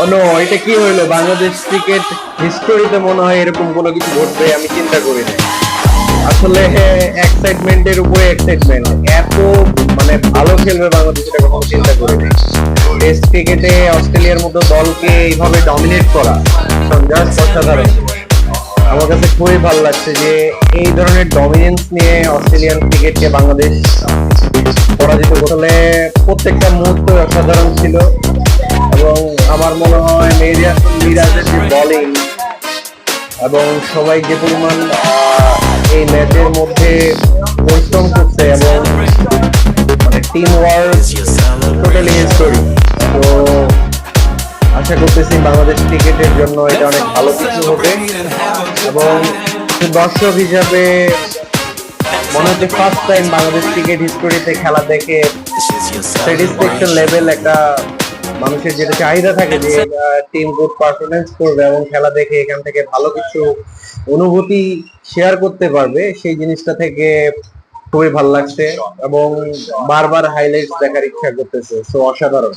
ও no, এটা কি হইলো? বাংলাদেশ ক্রিকেট হিস্টোরিতে মনে হয় এরকম কোনো কিছু ঘটবে আমি চিন্তা করি না। আসলে এক্সাইটমেন্টের উপরে এক্সাইটমেন্ট, এত মানে ভালো খেলবে বাংলাদেশ এটা কখনো চিন্তা করি নাই। টেস্ট ক্রিকেটে অস্ট্রেলিয়ার মতো দলকে এইভাবে ডমিনেট করা জাস্ট অসাধারণ। আমার কাছে খুবই ভালো লাগছে যে এই ধরনের ডমিনেন্স নিয়ে অস্ট্রেলিয়ান ক্রিকেটকে বাংলাদেশ পরাজিত করলে প্রত্যেকটা মুহূর্ত অসাধারণ ছিল। এবং আমার মনে হয় মিরাজের যে বোলিং এবং সবাই যে পরিমাণ এই ম্যাচের মধ্যে পরিশ্রম করছে এবং মানে টিম ওয়ার্ক টোটালি হিস্টোরি। তো আশা করতেছি বাংলাদেশ ক্রিকেটের জন্য এটা অনেক ভালো কিছু হবে। এবং দর্শক হিসাবে মনে হচ্ছে ফার্স্ট টাইম বাংলাদেশ ক্রিকেট হিস্টোরিতে খেলা দেখে স্যাটিসফ্যাকশন লেভেল একটা মানুষের যেটা চাহিদা থাকে যে টিম গুড পারফরমেন্স করবে এবং খেলা দেখে এখান থেকে ভালো কিছু অনুভূতি শেয়ার করতে পারবে, সেই জিনিসটা থেকে খুবই ভালো লাগছে এবং বারবার হাইলাইটস দেখার ইচ্ছা করতেছে। সো অসাধারণ।